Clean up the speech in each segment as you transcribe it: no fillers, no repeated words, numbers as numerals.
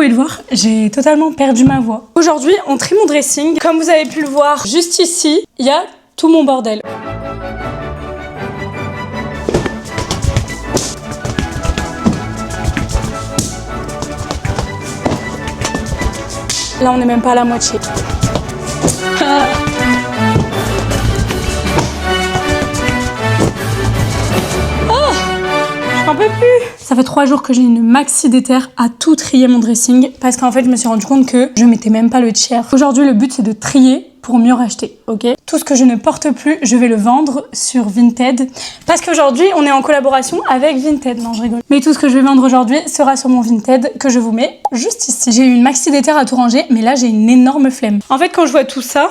pouvez le voir, j'ai totalement perdu ma voix. Aujourd'hui, on trie mon dressing. Comme vous avez pu le voir, juste ici, il y a tout mon bordel. Là, on n'est même pas à la moitié. J'en peux plus. Ça fait 3 jours que j'ai une maxi déter à tout trier mon dressing parce qu'en fait, je me suis rendu compte que je mettais même pas le tiers. Aujourd'hui, le but, c'est de trier pour mieux racheter, ok? Tout ce que je ne porte plus, je vais le vendre sur Vinted parce qu'aujourd'hui, on est en collaboration avec Vinted. Non, je rigole. Mais tout ce que je vais vendre aujourd'hui sera sur mon Vinted que je vous mets juste ici. J'ai eu une maxi déter à tout ranger, mais là, j'ai une énorme flemme. En fait, quand je vois tout ça,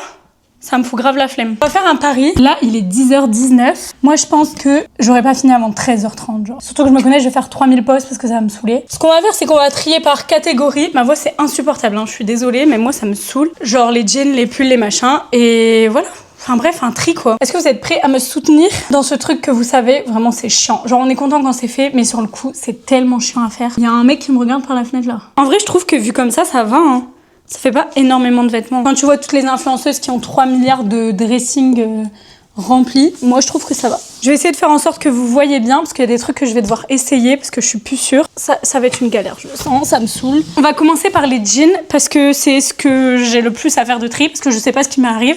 ça me fout grave la flemme. On va faire un pari. Là, il est 10h19. Moi, je pense que j'aurais pas fini avant 13h30. Genre. Surtout que je me connais, je vais faire 3000 posts parce que ça va me saouler. Ce qu'on va faire, c'est qu'on va trier par catégorie. Ma voix, c'est insupportable. Hein. Je suis désolée, mais moi, ça me saoule. Genre les jeans, les pulls, les machins. Et voilà. Enfin bref, un tri quoi. Est-ce que vous êtes prêts à me soutenir dans ce truc que vous savez, vraiment c'est chiant. Genre on est content quand c'est fait, mais sur le coup, c'est tellement chiant à faire. Il y a un mec qui me regarde par la fenêtre là. En vrai, je trouve que vu comme ça va, hein. Ça fait pas énormément de vêtements. Quand tu vois toutes les influenceuses qui ont 3 milliards de dressing remplis, moi je trouve que ça va. Je vais essayer de faire en sorte que vous voyez bien, parce qu'il y a des trucs que je vais devoir essayer, parce que je suis plus sûre. Ça va être une galère, je le sens, ça me saoule. On va commencer par les jeans, parce que c'est ce que j'ai le plus à faire de tri, parce que je sais pas ce qui m'arrive.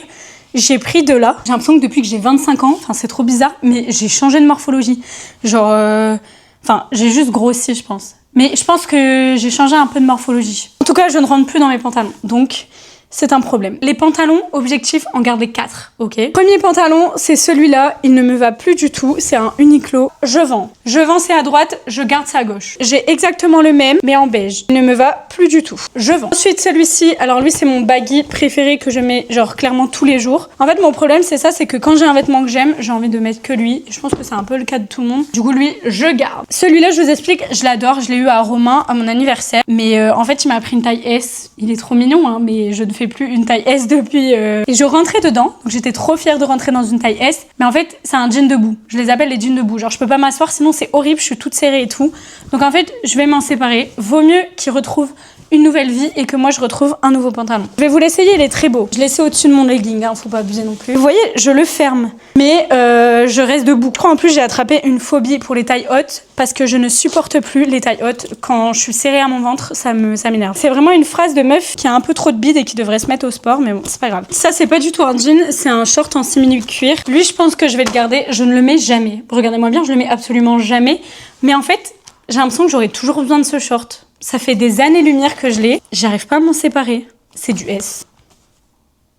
J'ai pris de là. J'ai l'impression que depuis que j'ai 25 ans, enfin c'est trop bizarre, mais j'ai changé de morphologie. Genre, enfin j'ai juste grossi je pense. Mais je pense que j'ai changé un peu de morphologie. En tout cas, je ne rentre plus dans mes pantalons. Donc, c'est un problème. Les pantalons, objectif, en garder 4, ok? Premier pantalon, c'est celui-là. Il ne me va plus du tout. C'est un Uniqlo. Je vends. Je vends, c'est à droite. Je garde, c'est à gauche. J'ai exactement le même, mais en beige. Il ne me va plus du tout. Je vends. Ensuite, celui-ci. Alors, lui, c'est mon baggy préféré que je mets, genre, clairement tous les jours. En fait, mon problème, c'est ça, c'est que quand j'ai un vêtement que j'aime, j'ai envie de mettre que lui. Je pense que c'est un peu le cas de tout le monde. Du coup, lui, je garde. Celui-là, je vous explique, je l'adore. Je l'ai eu à Romain, à mon anniversaire. Mais en fait, il m'a pris une taille S. Il est trop mignon, hein, mais je ne fais plus une taille S depuis... Et je rentrais dedans, donc j'étais trop fière de rentrer dans une taille S. Mais en fait, c'est un jean debout. Je les appelle les jeans debout. Genre, je peux pas m'asseoir, sinon c'est horrible, je suis toute serrée et tout. Donc en fait, je vais m'en séparer. Vaut mieux qu'ils retrouvent une nouvelle vie et que moi je retrouve un nouveau pantalon. Je vais vous l'essayer, il est très beau. Je l'ai laissé au-dessus de mon legging, hein, faut pas abuser non plus. Vous voyez, je le ferme, mais je reste debout. En plus, j'ai attrapé une phobie pour les tailles hautes parce que je ne supporte plus les tailles hautes. Quand je suis serrée à mon ventre, ça m'énerve. C'est vraiment une phrase de meuf qui a un peu trop de bide et qui devrait se mettre au sport, mais bon, c'est pas grave. Ça, c'est pas du tout un jean, c'est un short en 6 minutes cuir. Lui, je pense que je vais le garder. Je ne le mets jamais. Regardez-moi bien, je le mets absolument jamais. Mais en fait, j'ai l'impression que j'aurai toujours besoin de ce short. Ça fait des années-lumière que je l'ai. J'arrive pas à m'en séparer. C'est du S.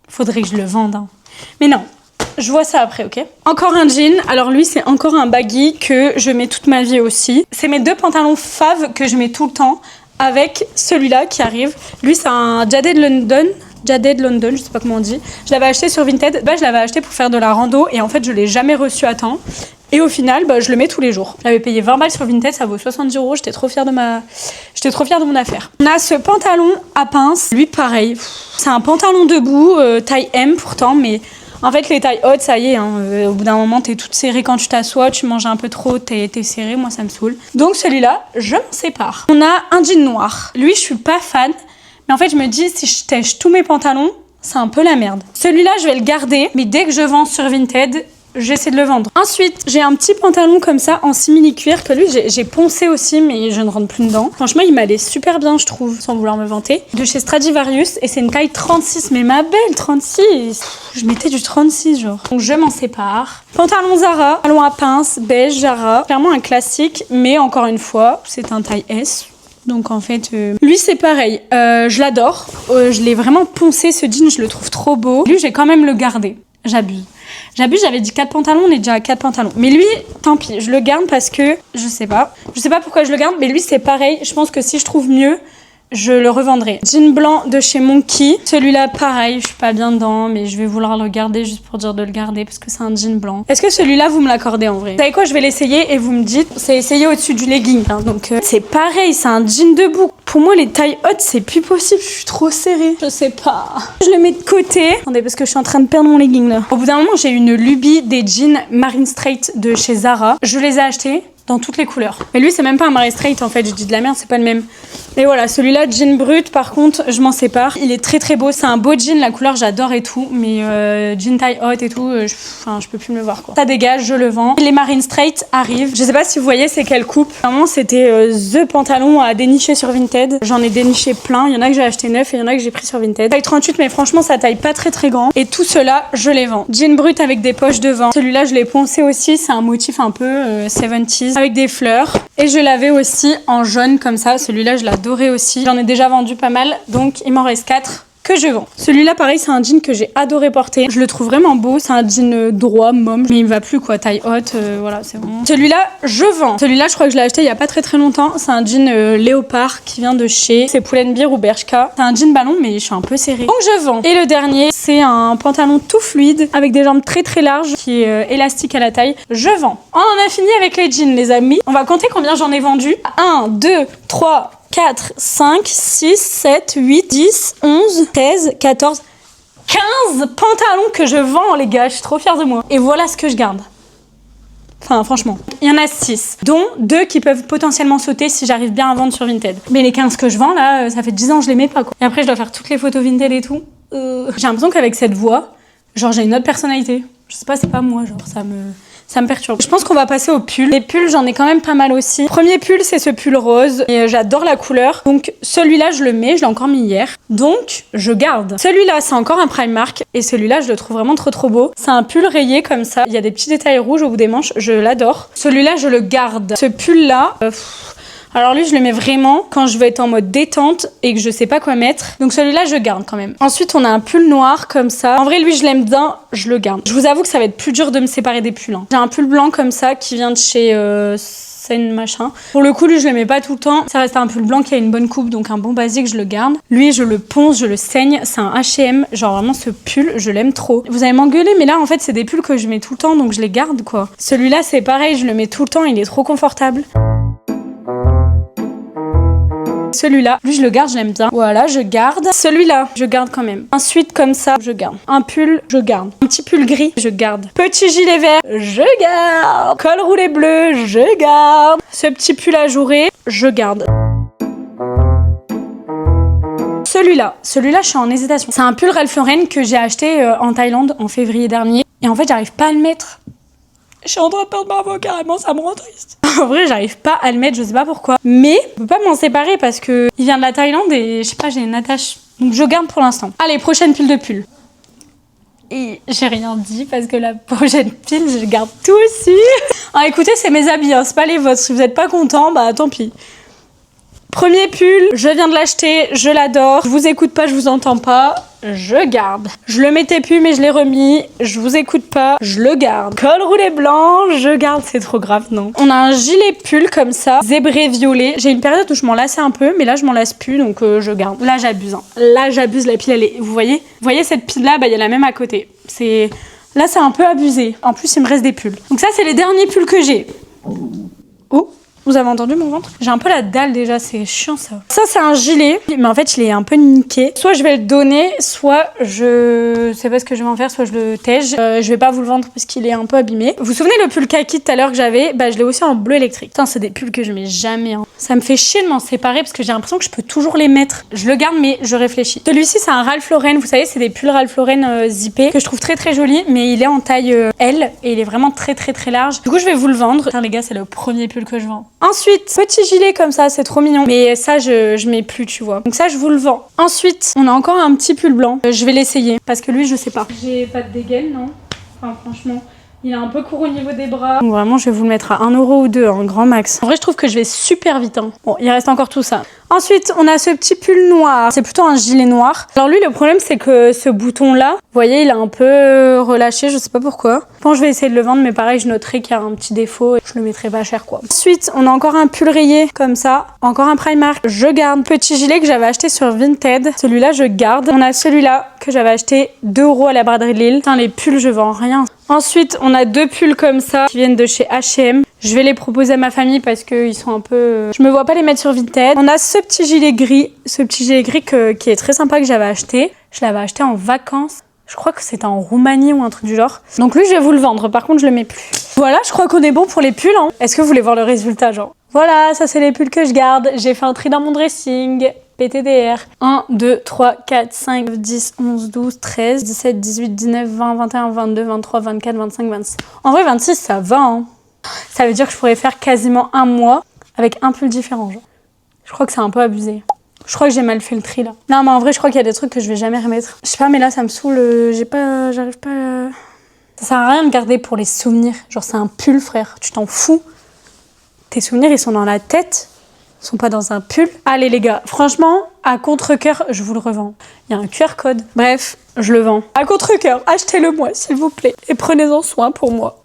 Faudrait que je le vende. Hein. Mais non, je vois ça après, ok? Encore un jean. Alors lui, c'est encore un baggy que je mets toute ma vie aussi. C'est mes 2 pantalons fave que je mets tout le temps avec celui-là qui arrive. Lui, c'est un Jaded London. Jaded London, je sais pas comment on dit. Je l'avais acheté sur Vinted. Bah, je l'avais acheté pour faire de la rando et en fait, je l'ai jamais reçu à temps. Et au final, bah, je le mets tous les jours. J'avais payé 20 balles sur Vinted, ça vaut 70 €. J'étais trop fière de mon affaire. On a ce pantalon à pince. Lui, pareil. C'est un pantalon debout, taille M pourtant, mais en fait, les tailles hautes, ça y est. Hein, au bout d'un moment, t'es toute serrée quand tu t'assois, tu manges un peu trop, t'es serrée. Moi, ça me saoule. Donc celui-là, je m'en sépare. On a un jean noir. Lui, je suis pas fan. Mais en fait, je me dis, si je tèche tous mes pantalons, c'est un peu la merde. Celui-là, je vais le garder. Mais dès que je vends sur Vinted, j'essaie de le vendre. Ensuite, j'ai un petit pantalon comme ça en simili cuir que lui, j'ai poncé aussi, mais je ne rentre plus dedans. Franchement, il m'allait super bien, je trouve, sans vouloir me vanter. De chez Stradivarius, et c'est une taille 36. Mais ma belle, 36. Je mettais du 36, genre. Donc, je m'en sépare. Pantalon Zara, pantalon à pince, beige Zara. Clairement un classique, mais encore une fois, c'est un taille S. Donc en fait, lui c'est pareil, je l'adore, je l'ai vraiment poncé ce jean, je le trouve trop beau. Lui, j'ai quand même le gardé, j'abuse, j'avais dit 4 pantalons, on est déjà à 4 pantalons. Mais lui, tant pis, je le garde parce que, je sais pas pourquoi je le garde, mais lui c'est pareil, je pense que si je trouve mieux, je le revendrai. Jean blanc de chez Monkey. Celui-là, pareil, je suis pas bien dedans, mais je vais vouloir le garder juste pour dire de le garder parce que c'est un jean blanc. Est-ce que celui-là, vous me l'accordez en vrai? Vous savez quoi, je vais l'essayer et vous me dites, c'est essayé au-dessus du legging. Hein, donc, c'est pareil, c'est un jean debout. Pour moi, les tailles hautes, c'est plus possible. Je suis trop serrée. Je sais pas. Je le mets de côté. Attendez, parce que je suis en train de perdre mon legging là. Au bout d'un moment, j'ai une lubie des jeans Marine Straight de chez Zara. Je les ai achetés. dans toutes les couleurs. Mais lui, c'est même pas un Marais Straight en fait, je dis de la merde, c'est pas le même. Mais voilà, celui-là, jean brut, par contre, je m'en sépare. Il est très très beau, c'est un beau jean, la couleur j'adore et tout, mais jean taille haute et tout, je peux plus me le voir quoi. Ça dégage, je le vends. Les Marine Straight arrivent. Je sais pas si vous voyez c'est quelle coupe. Vraiment, c'était the pantalon à dénicher sur Vinted. J'en ai déniché plein, il y en a que j'ai acheté neuf et il y en a que j'ai pris sur Vinted. Taille 38, mais franchement, ça taille pas très très grand. Et tout cela, je les vends. Jean brut avec des poches devant. Celui-là, je l'ai poncé aussi, c'est un motif un peu 70s avec des fleurs. Et je l'avais aussi en jaune comme ça. Celui-là, je l'adorais aussi. J'en ai déjà vendu pas mal, donc il m'en reste 4 que je vends. Celui-là, pareil, c'est un jean que j'ai adoré porter. Je le trouve vraiment beau. C'est un jean droit, môme, mais il me va plus quoi, taille haute. Voilà, c'est vraiment. Celui-là, je vends. Celui-là, je crois que je l'ai acheté il y a pas très très longtemps. C'est un jean léopard qui vient de chez c'est Pull&Bear ou Bershka. C'est un jean ballon, mais je suis un peu serrée. Donc je vends. Et le dernier, c'est un pantalon tout fluide avec des jambes très très larges qui est élastique à la taille. Je vends. On en a fini avec les jeans, les amis. On va compter combien j'en ai vendu. 1, 2, 3, 4, 5, 6, 7, 8, 10, 11, 13, 14, 15 pantalons que je vends, les gars. Je suis trop fière de moi. Et voilà ce que je garde. Enfin, franchement. Il y en a 6, dont 2 qui peuvent potentiellement sauter si j'arrive bien à vendre sur Vinted. Mais les 15 que je vends, là, ça fait 10 ans que je les mets pas, quoi. Et après, je dois faire toutes les photos Vinted et tout. J'ai l'impression qu'avec cette voix, genre, j'ai une autre personnalité. Je sais pas, c'est pas moi, genre, ça me perturbe. Je pense qu'on va passer aux pulls. Les pulls, j'en ai quand même pas mal aussi. Premier pull, c'est ce pull rose. Et j'adore la couleur. Donc, celui-là, je le mets. Je l'ai encore mis hier. Donc, je garde. Celui-là, c'est encore un Primark. Et celui-là, je le trouve vraiment trop trop beau. C'est un pull rayé comme ça. Il y a des petits détails rouges au bout des manches. Je l'adore. Celui-là, je le garde. Ce pull-là... Alors lui, je le mets vraiment quand je veux être en mode détente et que je sais pas quoi mettre. Donc celui-là, je garde quand même. Ensuite, on a un pull noir comme ça. En vrai, lui, je l'aime bien, je le garde. Je vous avoue que ça va être plus dur de me séparer des pulls. Hein. J'ai un pull blanc comme ça qui vient de chez Seine machin. Pour le coup, lui, je le mets pas tout le temps. Ça reste un pull blanc qui a une bonne coupe, donc un bon basique, je le garde. Lui, je le ponce, je le saigne. C'est un H&M. Genre vraiment, ce pull, je l'aime trop. Vous allez m'engueuler, mais là, en fait, c'est des pulls que je mets tout le temps, donc je les garde, quoi. Celui-là, c'est pareil, je le mets tout le temps, il est trop confortable. Celui-là, lui je le garde, je l'aime bien. Voilà, je garde. Celui-là, je garde quand même. Ensuite, comme ça, je garde. Un pull, je garde. Un petit pull gris, je garde. Petit gilet vert, je garde. Col roulé bleu, je garde. Ce petit pull ajouré, je garde. Celui-là, je suis en hésitation. C'est un pull Ralph Lauren que j'ai acheté en Thaïlande en février dernier. Et en fait, j'arrive pas à le mettre. Je suis en train de perdre ma voix carrément, ça me rend triste. En vrai, j'arrive pas à le mettre, je sais pas pourquoi. Mais je peux pas m'en séparer parce que il vient de la Thaïlande et je sais pas, j'ai une attache. Donc je garde pour l'instant. Allez, prochaine pile de pull. Et j'ai rien dit parce que la prochaine pile, je garde tout aussi. Ah, écoutez, c'est mes habits, hein, c'est pas les vôtres. Si vous êtes pas content, bah tant pis. Premier pull, je viens de l'acheter, je l'adore. Je vous écoute pas, je vous entends pas, je garde. Je le mettais plus mais je l'ai remis, je vous écoute pas, je le garde. Col roulé blanc, je garde, c'est trop grave, non. On a un gilet pull comme ça, zébré violet. J'ai une période où je m'en lassais un peu, mais là je m'en lasse plus, donc je garde. Là j'abuse, hein. Là j'abuse, la pile elle est... Vous voyez cette pile là, bah il y a la même à côté. Là c'est un peu abusé. En plus il me reste des pulls. Donc ça c'est les derniers pulls que j'ai. Oh, vous avez entendu mon ventre? J'ai un peu la dalle déjà, c'est chiant ça. Ça c'est un gilet, mais en fait je l'ai un peu niqué. Soit je vais le donner, soit je sais pas ce que je vais en faire, soit je le tège. Je vais pas vous le vendre parce qu'il est un peu abîmé. Vous vous souvenez le pull kaki tout à l'heure que j'avais? Bah je l'ai aussi en bleu électrique. Putain, c'est des pulls que je mets jamais. Hein. Ça me fait chier de m'en séparer parce que j'ai l'impression que je peux toujours les mettre. Je le garde mais je réfléchis. Celui-ci c'est un Ralph Lauren, vous savez c'est des pulls Ralph Lauren zippés que je trouve très très jolis, mais il est en taille L et il est vraiment très très très large. Du coup je vais vous le vendre. Putain les gars, c'est le premier pull que je vends. Ensuite, petit gilet comme ça, c'est trop mignon. Mais ça, je mets plus, tu vois. Donc ça, je vous le vends. Ensuite, on a encore un petit pull blanc. Je vais l'essayer. Parce que lui, je sais pas. J'ai pas de dégaine, non? Enfin, franchement... Il est un peu court au niveau des bras. Donc vraiment, je vais vous le mettre à 1 euro ou 2, en grand max. En vrai, je trouve que je vais super vite. Hein. Bon, il reste encore tout ça. Ensuite, on a ce petit pull noir. C'est plutôt un gilet noir. Alors lui, le problème, c'est que ce bouton-là, vous voyez, il est un peu relâché. Je sais pas pourquoi. Bon, je vais essayer de le vendre, mais pareil, je noterai qu'il y a un petit défaut. Et je le mettrai pas cher, quoi. Ensuite, on a encore un pull rayé, comme ça. Encore un Primark. Je garde. Petit gilet que j'avais acheté sur Vinted. Celui-là, je garde. On a celui-là que j'avais acheté 2 € à la braderie de Lille. Putain, les pulls, je vends rien. Ensuite, on a 2 pulls comme ça qui viennent de chez H&M. Je vais les proposer à ma famille parce qu'ils sont un peu... Je me vois pas les mettre sur Vinted. On a ce petit gilet gris qui est très sympa que j'avais acheté. Je l'avais acheté en vacances. Je crois que c'était en Roumanie ou un truc du genre. Donc lui, je vais vous le vendre. Par contre, je le mets plus. Voilà, je crois qu'on est bon pour les pulls. Hein. Est-ce que vous voulez voir le résultat, genre? Voilà, ça c'est les pulls que je garde. J'ai fait un tri dans mon dressing. PTDR. 1, 2, 3, 4, 5, 10, 11, 12, 13, 17, 18, 19, 20, 21, 22, 23, 24, 25, 26. En vrai, 26, ça va. Hein. Ça veut dire que je pourrais faire quasiment un mois avec un pull différent. Genre. Je crois que c'est un peu abusé. Je crois que j'ai mal fait le tri là. Non, mais en vrai, je crois qu'il y a des trucs que je vais jamais remettre. Je sais pas, mais là, ça me saoule. J'arrive pas. Ça sert à rien de garder pour les souvenirs. Genre, c'est un pull, frère. Tu t'en fous. Tes souvenirs, ils sont dans la tête. Ils sont pas dans un pull. Allez les gars, franchement, à contre-cœur, je vous le revends. Il y a un QR code. Bref, je le vends. À contre-cœur, achetez-le moi, s'il vous plaît. Et prenez-en soin pour moi.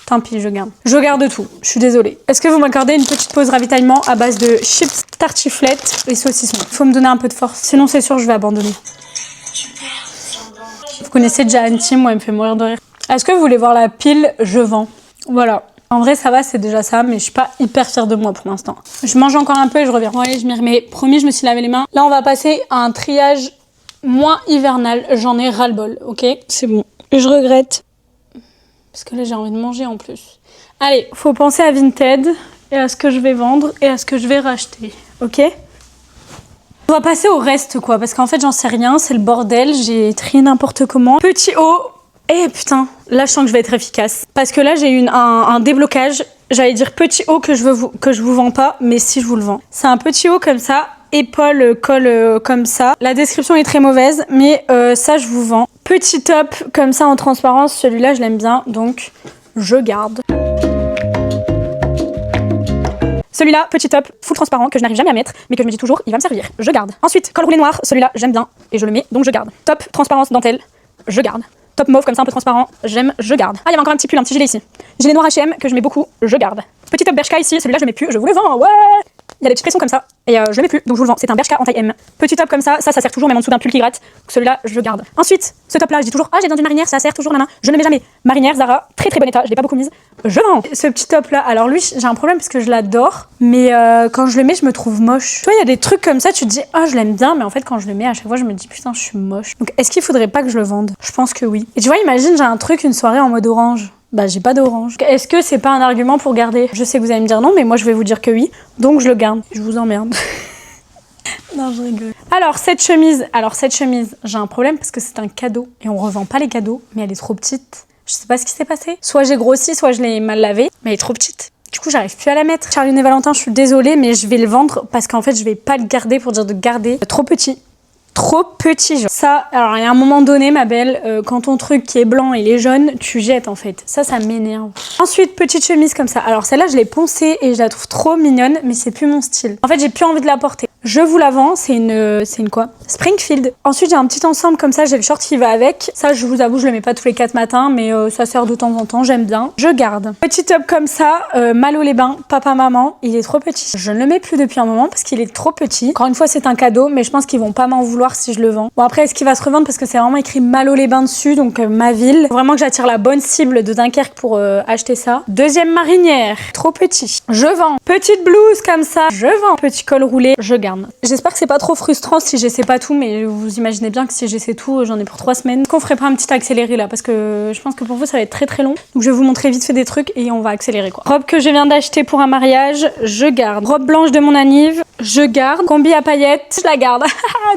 Tant pis, je garde. Je garde tout, je suis désolée. Est-ce que vous m'accordez une petite pause ravitaillement à base de chips, tartiflettes et saucissons? Il faut me donner un peu de force, sinon c'est sûr je vais abandonner. Vous connaissez déjà Antim, moi elle me fait mourir de rire. Est-ce que vous voulez voir la pile? Je vends. Voilà. En vrai, ça va, c'est déjà ça, mais je suis pas hyper fière de moi pour l'instant. Je mange encore un peu et je reviens. Bon, allez, je m'y remets. Promis, je me suis lavé les mains. Là, on va passer à un triage moins hivernal. J'en ai ras-le-bol, ok? C'est bon. Je regrette. Parce que là, j'ai envie de manger en plus. Allez, faut penser à Vinted et à ce que je vais vendre et à ce que je vais racheter, ok? On va passer au reste, quoi, parce qu'en fait, j'en sais rien. C'est le bordel. J'ai trié n'importe comment. Petit haut. Eh putain, là je sens que je vais être efficace. Parce que là j'ai eu un déblocage. J'allais dire petit haut que je vous vends pas, mais si je vous le vends. C'est un petit haut comme ça, épaule, col comme ça. La description est très mauvaise, mais ça je vous vends. Petit top comme ça en transparence, celui-là je l'aime bien, donc je garde. Celui-là, petit top, full transparent, que je n'arrive jamais à mettre, mais que je me dis toujours, il va me servir. Je garde. Ensuite, col roulé noir, celui-là j'aime bien, et je le mets, donc je garde. Top, transparence, dentelle, je garde. Top mauve comme ça un peu transparent, j'aime, je garde. Ah, il y avait encore un petit pull, un petit gilet ici. Gilet noir H&M que je mets beaucoup, je garde. Petit top Bershka ici, celui-là je mets plus, je vous le vends, ouais. Il y a des petites pressions comme ça et je le mets plus, donc je vous le vends. C'est un Bershka en taille M. Petit top comme ça sert toujours même en dessous d'un pull qui gratte. Celui-là je garde. Ensuite, ce top là, je dis toujours, ah j'ai dans une marinière, ça sert toujours la main. Je ne mets jamais. Marinière Zara, très très bon état, je l'ai pas beaucoup mise. Je vends. Ce petit top là, alors lui j'ai un problème parce que je l'adore, mais quand je le mets je me trouve moche. Tu vois, il y a des trucs comme ça, tu te dis, ah je l'aime bien, mais en fait quand je le mets à chaque fois je me dis putain je suis moche. Donc est-ce qu'il faudrait pas que je le vende? Je pense que oui. Et tu vois, imagine j'ai un truc, une soirée en mode orange. Bah j'ai pas d'orange. Est-ce que c'est pas un argument pour garder? Je sais que vous allez me dire non, mais moi je vais vous dire que oui. Donc je le garde. Je vous emmerde. Non, je rigole. Alors cette chemise, j'ai un problème parce que c'est un cadeau. Et on revend pas les cadeaux, mais elle est trop petite. Je sais pas ce qui s'est passé. Soit j'ai grossi, soit je l'ai mal lavée, mais elle est trop petite. Du coup, j'arrive plus à la mettre. Charline et Valentin, je suis désolée, mais je vais le vendre parce qu'en fait, je vais pas le garder pour dire de garder. Trop petit. Trop petit, genre. Ça, alors il y a un moment donné, ma belle, quand ton truc qui est blanc il est jaune, tu jettes en fait. Ça m'énerve. Ensuite, petite chemise comme ça. Alors celle-là, je l'ai poncée et je la trouve trop mignonne, mais c'est plus mon style. En fait, j'ai plus envie de la porter. Je vous la vends, c'est une quoi? Springfield. Ensuite, j'ai un petit ensemble comme ça, j'ai le short qui va avec. Ça, je vous avoue, je le mets pas tous les 4 matins, mais ça sert de temps en temps, j'aime bien. Je garde. Petit top comme ça, Malo les bains, papa, maman, il est trop petit. Je ne le mets plus depuis un moment parce qu'il est trop petit. Encore une fois, c'est un cadeau, mais je pense qu'ils vont pas m'en vouloir si je le vends. Bon, après, est-ce qu'il va se revendre parce que c'est vraiment écrit Malo les bains dessus, donc ma ville. Faut vraiment que j'attire la bonne cible de Dunkerque pour acheter ça. Deuxième marinière, trop petit. Je vends. Petite blouse comme ça, je vends. Petit col roulé, je garde. J'espère que c'est pas trop frustrant si j'essaie pas tout, mais vous imaginez bien que si j'essaie tout, j'en ai pour 3 semaines. Qu'on ferait pas un petit accéléré là, parce que je pense que pour vous ça va être très très long. Donc je vais vous montrer vite fait des trucs et on va accélérer quoi. Robe que je viens d'acheter pour un mariage, je garde. Robe blanche de mon anniv, je garde. Combi à paillettes, je la garde.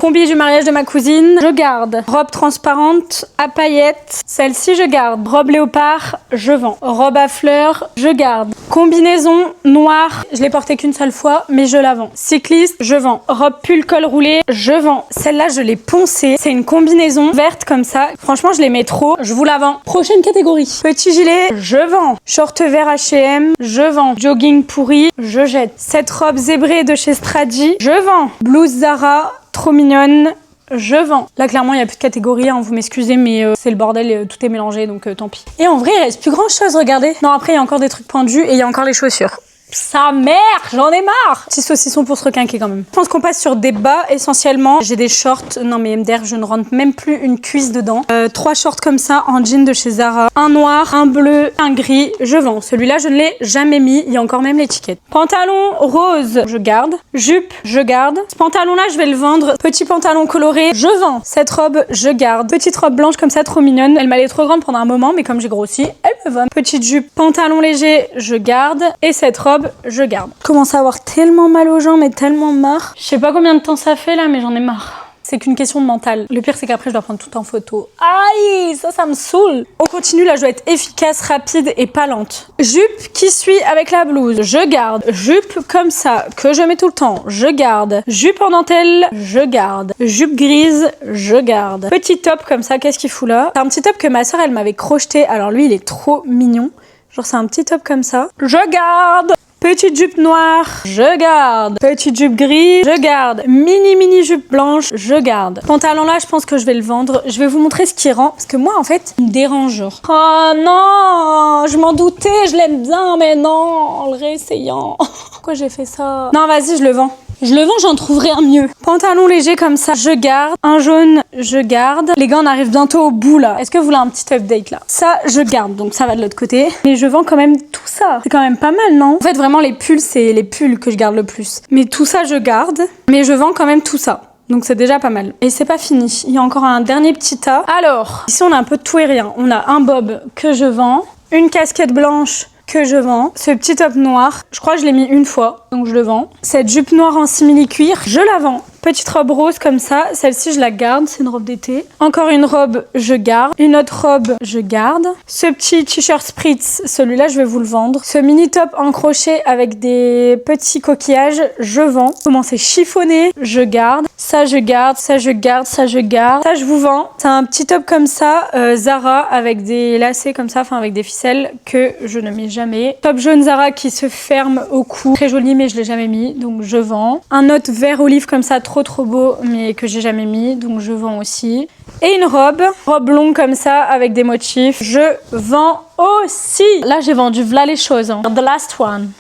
Combi du mariage de ma cousine, je garde. Robe transparente à paillettes, celle-ci je garde. Robe léopard, je vends. Robe à fleurs, je garde. Combinaison noire, je l'ai portée qu'une seule fois, mais je la vends. Cycliste, je vends. Robe pull col roulé, je vends. Celle-là, je l'ai poncée. C'est une combinaison verte comme ça. Franchement, je l'aimais trop. Je vous la vends. Prochaine catégorie. Petit gilet, je vends. Short vert H&M, je vends. Jogging pourri, je jette. Cette robe zébrée de chez Stradi, je vends. Blouse Zara, trop mignonne. Je vends. Là, clairement, il n'y a plus de catégorie, hein, vous m'excusez, mais c'est le bordel, tout est mélangé, donc tant pis. Et en vrai, il reste plus grand chose, regardez. Non, après, il y a encore des trucs pendus et il y a encore les chaussures. Sa mère, j'en ai marre. Petit saucisson pour se requinquer quand même. Je pense qu'on passe sur des bas essentiellement. J'ai des shorts, non mais MDR, je ne rentre même plus une cuisse dedans. 3 shorts comme ça en jean de chez Zara. Un noir, un bleu, un gris, je vends. Celui-là, je ne l'ai jamais mis, il y a encore même l'étiquette. Pantalon rose, je garde. Jupe, je garde. Ce pantalon-là, je vais le vendre. Petit pantalon coloré, je vends. Cette robe, je garde. Petite robe blanche comme ça, trop mignonne. Elle m'allait trop grande pendant un moment, mais comme j'ai grossi, elle me va. Petite jupe, pantalon léger, je garde. Et cette robe, je garde. Je commence à avoir tellement mal aux jambes et tellement marre. Je sais pas combien de temps ça fait là, mais j'en ai marre. C'est qu'une question de mental. Le pire, c'est qu'après, je dois prendre tout en photo. Aïe, ça me saoule. On continue, là, je dois être efficace, rapide et pas lente. Jupe qui suit avec la blouse, je garde. Jupe comme ça, que je mets tout le temps, je garde. Jupe en dentelle, je garde. Jupe grise, je garde. Petit top comme ça, qu'est-ce qu'il fout là? C'est un petit top que ma soeur, elle m'avait crocheté. Alors lui, il est trop mignon. Genre, c'est un petit top comme ça. Je garde. Petite jupe noire, je garde. Petite jupe grise, je garde. Mini jupe blanche, je garde. Pantalon là, je pense que je vais le vendre. Je vais vous montrer ce qui rend. Parce que moi, en fait, il me dérange genre. Oh non, je m'en doutais, je l'aime bien, mais non, en le réessayant. Pourquoi j'ai fait ça? Non, vas-y, je le vends. Je le vends, j'en trouverai un mieux. Pantalon léger comme ça, je garde. Un jaune, je garde. Les gars, on arrive bientôt au bout là. Est-ce que vous voulez un petit update là? Ça, je garde, donc ça va de l'autre côté. Mais je vends quand même tout ça. C'est quand même pas mal, non? En fait, vraiment, les pulls, c'est les pulls que je garde le plus. Mais tout ça, je garde. Mais je vends quand même tout ça. Donc c'est déjà pas mal. Et c'est pas fini. Il y a encore un dernier petit tas. Alors, ici, on a un peu de tout et rien. On a un bob que je vends. Une casquette blanche que je vends. Ce petit top noir, je crois que je l'ai mis une fois, donc je le vends. Cette jupe noire en simili-cuir, je la vends. Petite robe rose comme ça, celle-ci je la garde, c'est une robe d'été. Encore une robe, je garde. Une autre robe, je garde. Ce petit t-shirt spritz, celui-là je vais vous le vendre. Ce mini top en crochet avec des petits coquillages, je vends. Comment c'est chiffonné, je garde. Ça je garde, ça je garde, ça je garde. Ça je vous vends. C'est un petit top comme ça, Zara, avec des lacets comme ça, enfin avec des ficelles que je ne mets jamais. Top jaune Zara qui se ferme au cou. Très joli mais je l'ai jamais mis, donc je vends. Un autre vert olive comme ça, trop beau mais que j'ai jamais mis, donc je vends aussi. Et une robe longue comme ça avec des motifs, je vends aussi. Là j'ai vendu voilà les choses, hein. The last one.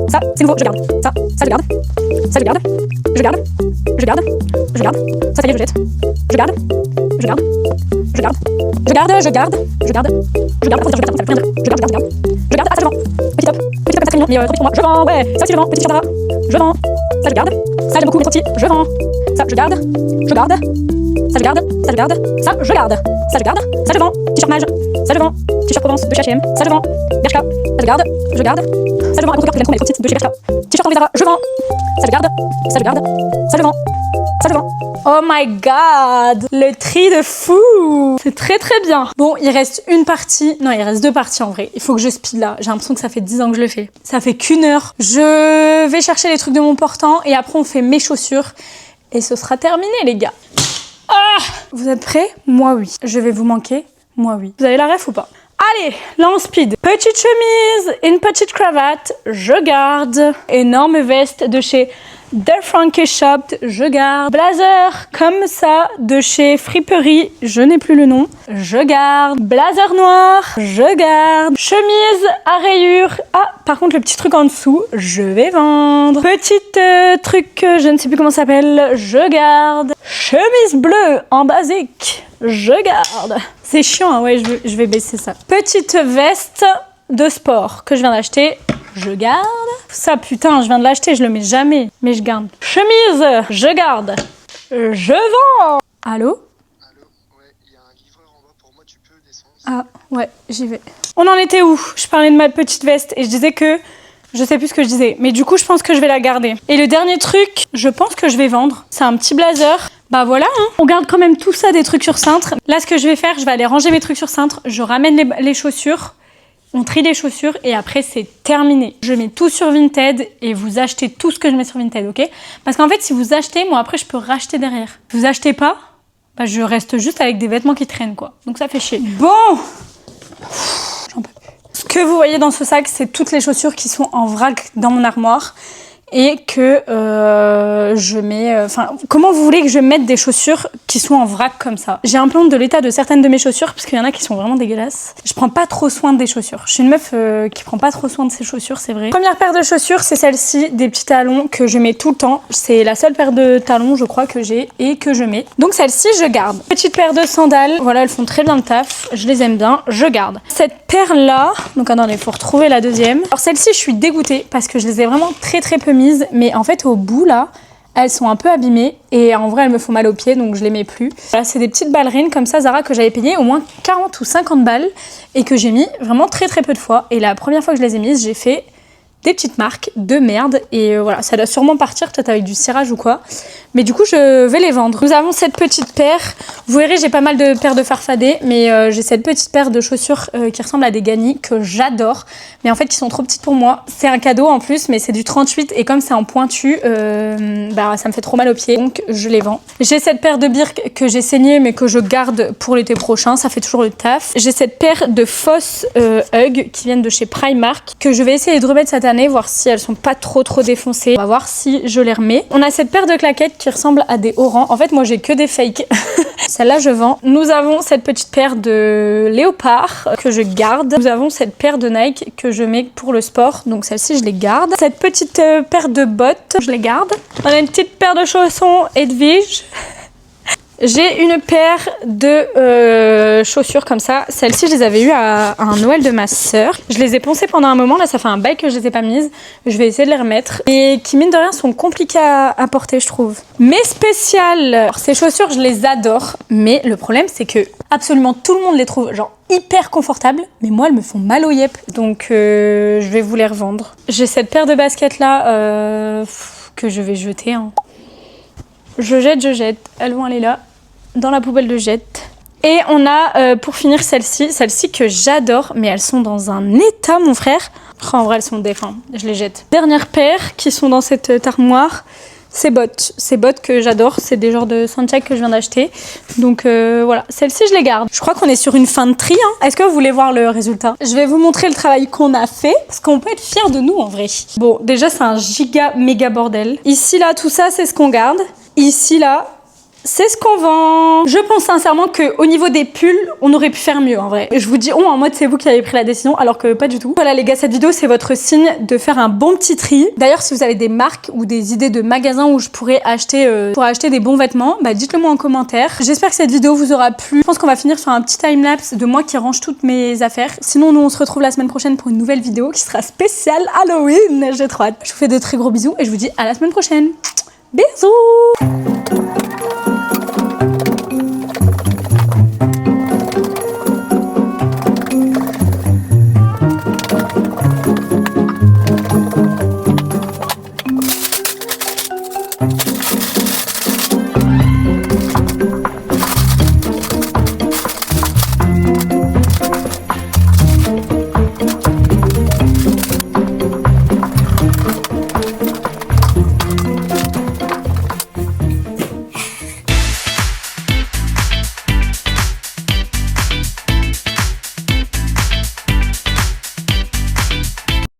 Ça c'est nouveau, je garde. Ça je garde. Ça je garde. Je garde. Je garde. Je garde. Ça y est, je jette. Je garde. Je garde. Je garde. Je garde. Je garde. Je garde. Je garde. Je garde. Je garde. Je garde. Je garde. Ah ça je vends. Petit top. Petit top comme ça très mignon. Mais trop petit pour moi. Je vends. Ouais. Ça aussi je vends. Petit chadara. Je vends. Ça je garde. Ça j'aime beaucoup mais trop petit. Je vends. Ça je garde. Je garde. Ça je garde. Ça je garde. Ça je garde. Ça je garde. Ça je vends. T-shirt mage. Ça je vends. T-shirt Provence de chez H&M. Ça je vends. Bershka. Ça je garde. Je garde. Ça je vends. Un contre-cœur pour les trop petite de chez Bershka. T-shirt en Zara. Je vends. Ça je garde. Ça je garde. Ça je vends. Ça je vends. Oh my god, le tri de fou. C'est très bien. Bon, il reste une partie. Non, il reste 2 parties en vrai. Il faut que je speed là. J'ai l'impression que ça fait 10 ans que je le fais. Ça fait qu'1 heure. Je vais chercher les trucs de mon portant et après on fait mes chaussures. Et ce sera terminé les gars. Ah, vous êtes prêts? Moi oui. Je vais vous manquer? Moi oui. Vous avez la ref ou pas? Allez, là on speed. Petite chemise, une petite cravate, je garde. Énorme veste de chez The Frankie Shop, je garde. Blazer comme ça de chez Friperie, je n'ai plus le nom, je garde. Blazer noir, je garde. Chemise à rayures. Ah, par contre le petit truc en dessous, je vais vendre. Petite truc, je ne sais plus comment ça s'appelle, je garde. Chemise bleue en basique, je garde. C'est chiant, hein, ouais, je vais baisser ça. Petite veste de sport que je viens d'acheter. Je garde. Ça, putain, je viens de l'acheter, je le mets jamais. Mais je garde. Chemise, je garde. Je vends. Allô? Allô? Ouais, il y a un livreur en bas pour moi, tu peux descendre. Ah, ouais, j'y vais. On en était où? Je parlais de ma petite veste et je disais que... Je sais plus ce que je disais. Mais du coup, je pense que je vais la garder. Et le dernier truc, je pense que je vais vendre. C'est un petit blazer. Bah voilà, hein. On garde quand même tout ça des trucs sur cintre. Là, ce que je vais faire, je vais aller ranger mes trucs sur cintre. Je ramène les chaussures. On trie les chaussures et après c'est terminé. Je mets tout sur Vinted et vous achetez tout ce que je mets sur Vinted, ok? Parce qu'en fait, si vous achetez, moi après je peux racheter derrière. Vous achetez pas, bah je reste juste avec des vêtements qui traînent quoi. Donc ça fait chier. Bon, j'en peux plus. Ce que vous voyez dans ce sac, c'est toutes les chaussures qui sont en vrac dans mon armoire. et que je mets... Enfin, comment vous voulez que je mette des chaussures qui sont en vrac comme ça? J'ai un plan de l'état de certaines de mes chaussures parce qu'il y en a qui sont vraiment dégueulasses. Je prends pas trop soin des chaussures. Je suis une meuf qui prend pas trop soin de ses chaussures, c'est vrai. Première paire de chaussures, c'est celle-ci, des petits talons que je mets tout le temps. C'est la seule paire de talons, je crois, que j'ai et que je mets. Donc celle-ci, je garde. Petite paire de sandales, voilà, elles font très bien le taf. Je les aime bien, je garde. Cette paire-là, donc attendez, il faut retrouver la deuxième. Alors celle-ci, je suis dégoûtée parce que je les ai vraiment très peu mises, mais en fait au bout là, elles sont un peu abîmées et en vrai elles me font mal aux pieds donc je les mets plus. Voilà, c'est des petites ballerines comme ça Zara que j'avais payé au moins 40 ou 50 balles et que j'ai mis vraiment très peu de fois. Et la première fois que je les ai mises, j'ai fait des petites marques de merde et voilà, ça doit sûrement partir peut-être avec du cirage ou quoi. Mais du coup, je vais les vendre. Nous avons cette petite paire. Vous verrez, j'ai pas mal de paires de farfadets, mais j'ai cette petite paire de chaussures qui ressemble à des Ganni que j'adore, mais en fait qui sont trop petites pour moi. C'est un cadeau en plus, mais c'est du 38 et comme c'est en pointu, bah ça me fait trop mal aux pieds, donc je les vends. J'ai cette paire de Birk que j'ai saignée mais que je garde pour l'été prochain, ça fait toujours le taf. J'ai cette paire de fausses Hug qui viennent de chez Primark que je vais essayer de remettre cette année, voir si elles sont pas trop défoncées. On va voir si je les remets. On a cette paire de claquettes qui ressemble à des orangs. En fait, moi, j'ai que des fakes. Celle-là, je vends. Nous avons cette petite paire de léopard que je garde. Nous avons cette paire de Nike que je mets pour le sport. Donc, celle-ci, je les garde. Cette petite paire de bottes, je les garde. On a une petite paire de chaussons Edwige. J'ai une paire de chaussures comme ça. Celles-ci, je les avais eues à un Noël de ma sœur. Je les ai poncées pendant un moment. Là, ça fait un bail que je les ai pas mises. Je vais essayer de les remettre. Et qui, mine de rien, sont compliquées à porter, je trouve. Mes spéciales. Alors, ces chaussures, je les adore. Mais le problème, c'est que absolument tout le monde les trouve genre hyper confortables. Mais moi, elles me font mal aux yep. Donc, je vais vous les revendre. J'ai cette paire de baskets là que je vais jeter. Hein. Je jette. Elles vont aller là, dans la poubelle de jette. Et on a, pour finir, celles-ci que j'adore, mais elles sont dans un état, mon frère. Oh, en vrai, elles sont défuntes, je les jette. Dernière paire qui sont dans cette armoire, ces bottes que j'adore. C'est des genres de Santiago que je viens d'acheter. Donc voilà, celles-ci, je les garde. Je crois qu'on est sur une fin de tri. Hein. Est-ce que vous voulez voir le résultat? Je vais vous montrer le travail qu'on a fait, parce qu'on peut être fiers de nous, en vrai. Bon, déjà, c'est un méga bordel. Ici, là, tout ça, c'est ce qu'on garde. Ici, là, c'est ce qu'on vend. Je pense sincèrement qu'au niveau des pulls, on aurait pu faire mieux en vrai. Je vous dis en mode c'est vous qui avez pris la décision alors que pas du tout. Voilà les gars, cette vidéo c'est votre signe de faire un bon petit tri. D'ailleurs si vous avez des marques ou des idées de magasins où je pourrais acheter pour acheter des bons vêtements, bah dites-le moi en commentaire. J'espère que cette vidéo vous aura plu. Je pense qu'on va finir sur un petit timelapse de moi qui range toutes mes affaires. Sinon nous on se retrouve la semaine prochaine pour une nouvelle vidéo qui sera spéciale Halloween. J'ai trop hâte. Je vous fais de très gros bisous et je vous dis à la semaine prochaine. Bisous.